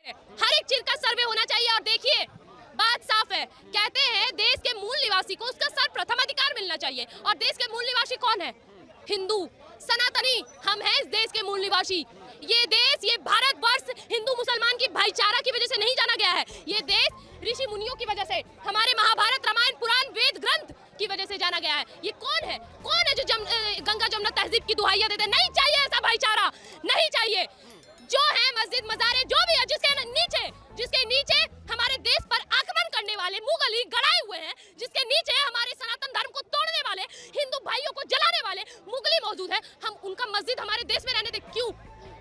हर एक चीज का सर्वे होना चाहिए। और देखिए बात साफ है, कहते हैं देश के मूल निवासी को उसका सर्वप्रथम अधिकार मिलना चाहिए। और देश के मूल निवासी कौन है? हिंदू सनातनी, हम हैं इस देश के मूल निवासी। ये देश, ये भारतवर्ष हिंदू मुसलमान की भाईचारा की वजह से नहीं जाना गया है। ये देश ऋषि मुनियों की वजह से, हमारे महाभारत रामायण पुराण वेद ग्रंथ की वजह से जाना गया है। ये कौन है जो गंगा जमुना तहजीब की दुहाइयां देते? नहीं चाहिए ऐसा भाईचारा, नहीं चाहिए। जो है मस्जिद मज़ारे जो भी है, जिसके नीचे हमारे देश पर आक्रमण करने वाले मुगल गड़ाए हुए हैं, जिसके नीचे हमारे सनातन धर्म को तोड़ने वाले, हिंदू भाइयों को जलाने वाले मुगली मौजूद है, हम उनका मस्जिद हमारे देश में रहने दे। क्यों?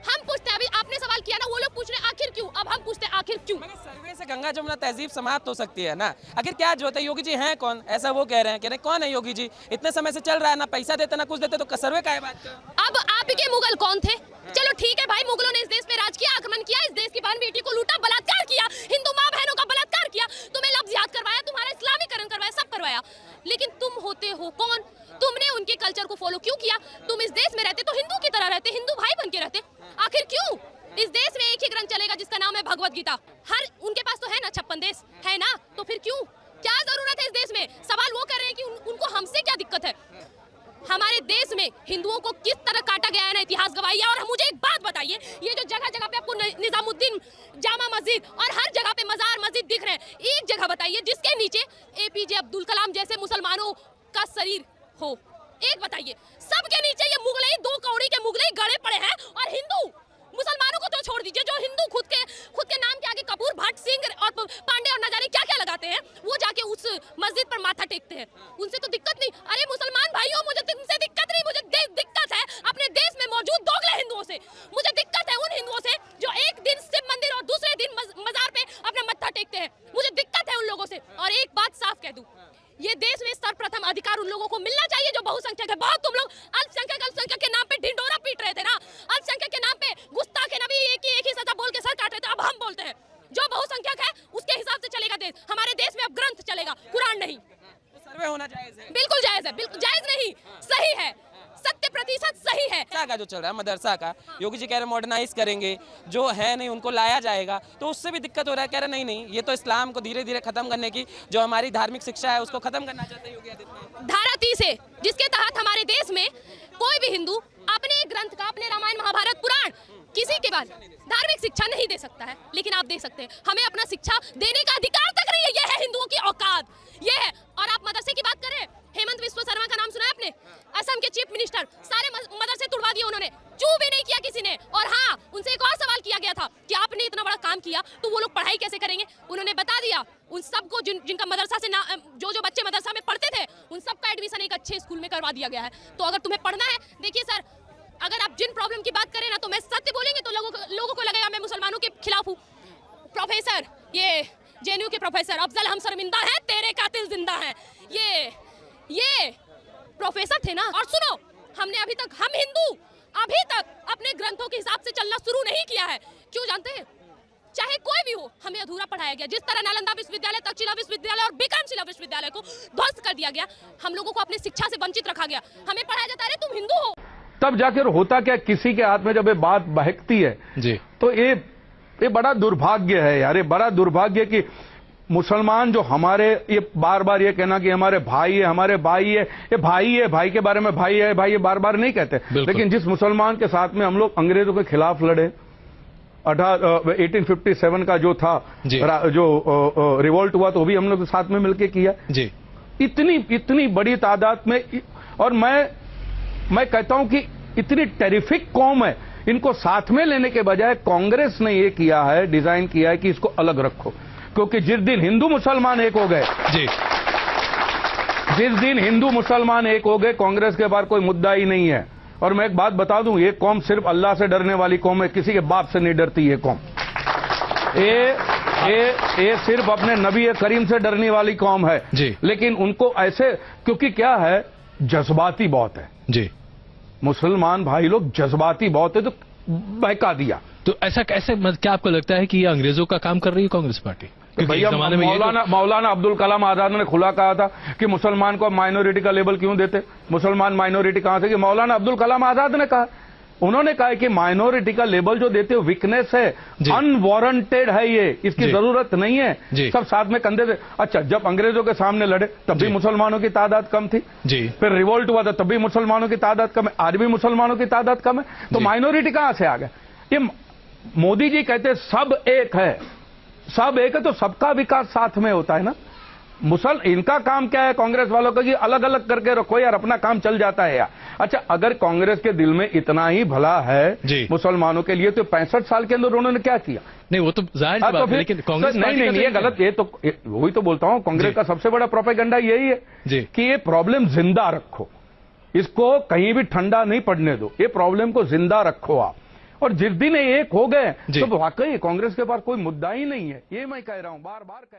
हम पूछते हैं, अभी आपने सवाल किया ना, वो लोग पूछ रहे आखिर क्यों, अब हम पूछते हैं आखिर क्यों। सर्वे से गंगा जमुना तहजीब समाप्त हो सकती है ना? आखिर क्या जरूरत है? योगी जी हैं कौन? ऐसा वो कह रहे हैं, कौन है योगी जी? इतने समय से चल रहा है, ना पैसा देते ना कुछ देते, तो सर्वे का है बात। अब आपके मुगल कौन थे? चलो ठीक है भाई, मुगलों ने इस देश पे राज किया, आक्रमण किया, इस देश की बहन बेटी को लूटा, बलात्कार किया, हिंदू माँ बहनों का बलात्कार किया, तुम्हें लफ्ज याद करवाया, तुम्हारा इस्लामीकरण करवाया, सब करवाया, लेकिन तुम होते हो कौन? तुमने उनके कल्चर को फॉलो क्यों किया? तुम इस देश में रहते तो हिंदू की तरह रहते, हिंदू भाई बन के रहते। आखिर क्यों? इस देश में एक ही ग्रंथ चलेगा जिसका नाम है भगवत गीता। हर उनके पास तो है ना 56 देश है ना, तो फिर क्यों? क्या जरूरत है इस देश में? सवाल वो कर रहे हैं कि उनको हमसे क्या दिक्कत है? हमारे देश में हिंदुओं को किस तरह काटा गया है ना, इतिहास गवाही है। और मुझे एक बात बताइए, ये जो जगह जगह पे आपको निजामुद्दीन जामा मस्जिद और हर जगह पे मजार मस्जिद दिख रहे हैं, एक जगह बताइए जिसके नीचे एपीजे अब्दुल कलाम जैसे मुसलमानों का शरीर हो। एक बताइए, सबके नीचे ये मुगलई, 2 कौड़ी के मुगलई गड़े पड़े हैं। और हिंदू मुसलमानों को तो छोड़ दीजिए, जो हिंदू खुद के नाम के आगे कपूर, भट्ट, सिंह और पांडे और न जाने क्या क्या लगाते हैं, वो जाके उस मस्जिद पर माथा टेकते हैं। उनसे तो दिक्कत नहीं। अरे मुसलमान भाइयों, मुझे तुमसे दिक्कत नहीं, मुझे दिक्कत है अपने देश में मौजूद दोगले हिंदुओं से। मुझे दिक्कत है उन हिंदुओं से जो एक दिन शिव मंदिर और दूसरे दिन मजार पे अपना मत्था टेकते हैं। मुझे दिक्कत है उन लोगों से। और एक बात साफ कह दूं, ये देश में सर्वप्रथम अधिकार उन लोगों को मिलना चाहिए जो बहुसंख्यक है। बहुत तुम लोग अल्पसंख्यक के नाम पे ढिंडोरा पीट रहे थे ना, अल्पसंख्यक के नाम पे गुस्ताखे नबी एक ही सजा बोल के सर काट रहे थे। अब हम बोलते हैं जो बहुसंख्यक है उसके हिसाब से चलेगा देश। हमारे देश में अब ग्रंथ चलेगा, कुरान नहीं। तो सर्वे होना जायज है? बिल्कुल जायज है, बिल्कुल जायज नहीं, सही है, 100% सही है। का जो चल रहा है मदरसा का, योगी जी कह रहे मॉडर्नाइज करेंगे, जो है नहीं उनको लाया जाएगा, तो उससे भी दिक्कत हो रहा है। कह रहे नहीं, ये तो इस्लाम को धीरे धीरे खत्म करने की जो हमारी धार्मिक शिक्षा है उसको खत्म करना चाहते हैं योगी आदित्यनाथ। धारा 30 है जिसके तहत हमारे देश में कोई भी हिंदू अपने ग्रंथ का, अपने रामायण महाभारत पुराण किसी के बाद धार्मिक शिक्षा नहीं दे सकता है, लेकिन आप दे सकते हैं। हमें अपना शिक्षा देने का अधिकार तक नहीं है। यह है हिंदुओं की औकात, ये है। और आप मदरसे की बात कर रहे हैं, हेमंत बिस्वा शर्मा का नाम सुना है आपने? असम के चीफ मिनिस्टर, सारे मदरसे तुड़वा दिए उन्होंने, चू भी नहीं किया किसी ने। और हाँ, उनसे एक और सवाल किया गया था कि आपने इतना बड़ा काम किया तो वो लोग पढ़ाई कैसे करेंगे? उन्होंने बता दिया उन सबको जिनका मदरसा से जो बच्चे मदरसा में पढ़ते थे, उन सबका एडमिशन एक अच्छे स्कूल में करवा दिया गया है। तो अगर तुम्हें पढ़ना है, देखिए सर, अगर आप जिन प्रॉब्लम की बात करें ना, तो मैं सत्य बोलेंगे तो लोगों को लगेगा मैं मुसलमानों के खिलाफ हूँ। प्रोफेसर, ये जेएनयू के प्रोफेसर अफजल, हम शर्मिंदा हैं, तेरे कातिल जिंदा हैं, ये प्रोफेसर थे ना। और सुनो, हम हिंदू अभी तक अपने ग्रंथों के हिसाब से चलना शुरू नहीं किया है। क्यों जानते हैं? चाहे कोई भी हो, हमें अधूरा पढ़ाया गया। जिस तरह नालंदा विश्वविद्यालय, तक्षशिला विश्वविद्यालय और विक्रमशिला विश्वविद्यालय को ध्वस्त कर दिया गया, हम लोगों को अपनी शिक्षा से वंचित रखा गया। हमें पढ़ाया जाता है तुम हिंदू हो। तब जाकर होता क्या, किसी के हाथ में जब ये बात बहकती है जी, तो ये बड़ा दुर्भाग्य है यार। ये बड़ा दुर्भाग्य कि मुसलमान जो हमारे, ये बार बार ये कहना कि हमारे भाई है, हमारे भाई है, ये भाई है, भाई के बारे में भाई है, भाई, ये बार बार नहीं कहते। लेकिन जिस मुसलमान के साथ में हम लोग अंग्रेजों के खिलाफ लड़े, 1857 का जो था जो रिवोल्ट हुआ, तो भी हम लोग साथ में मिलकर किया जी। इतनी बड़ी तादाद में। और मैं कहता हूं कि इतनी टेरिफिक कौम है, इनको साथ में लेने के बजाय कांग्रेस ने ये किया है, डिजाइन किया है कि इसको अलग रखो। क्योंकि जिस दिन हिंदू मुसलमान एक हो गए जी, जिस दिन हिंदू मुसलमान एक हो गए, कांग्रेस के बाहर कोई मुद्दा ही नहीं है। और मैं एक बात बता दूं, ये कौम सिर्फ अल्लाह से डरने वाली कौम है, किसी के बाप से नहीं डरती ये कौम। ये सिर्फ अपने नबी करीम से डरने वाली कौम है जी। लेकिन उनको ऐसे, क्योंकि क्या है, जज्बाती बहुत है जी। मुसलमान भाई लोग जज्बाती बहुत है, तो बहका दिया। तो ऐसा कैसे, क्या आपको लगता है कि ये अंग्रेजों का काम कर रही है कांग्रेस पार्टी? भैया मौलाना अब्दुल कलाम आजाद ने खुला कहा था कि मुसलमान को माइनॉरिटी का लेबल क्यों देते, मुसलमान माइनॉरिटी कहां से, कि मौलाना अब्दुल कलाम आजाद ने कहा। उन्होंने कहा है कि माइनॉरिटी का लेबल जो देते हो वीकनेस है, अनवारंटेड है, ये इसकी जरूरत नहीं है। सब साथ में कंधे से। अच्छा, जब अंग्रेजों के सामने लड़े तब भी मुसलमानों की तादाद कम थी जी, फिर रिवोल्ट हुआ था तब भी मुसलमानों की तादाद कम है, आज भी मुसलमानों की तादाद कम है, तो माइनॉरिटी कहां से आ गए? ये मोदी जी कहते सब एक है, सब एक है, तो सबका विकास साथ में होता है ना। इनका काम क्या है कांग्रेस वालों का कि अलग अलग करके रखो यार, अपना काम चल जाता है यार। अच्छा, अगर कांग्रेस के दिल में इतना ही भला है मुसलमानों के लिए, तो 65 साल के अंदर उन्होंने क्या किया? नहीं, वो तो जाहिर सी बात है, लेकिन कांग्रेस नहीं, ये गलत। ये तो वही तो बोलता हूं, कांग्रेस का सबसे बड़ा प्रोपेगेंडा यही है कि ये प्रॉब्लम जिंदा रखो, इसको कहीं भी ठंडा नहीं पड़ने दो, ये प्रॉब्लम को जिंदा रखो आप। और जिस दिन एक हो गए तो वाकई कांग्रेस के पास कोई मुद्दा ही नहीं है, ये मैं कह रहा हूं, बार बार कह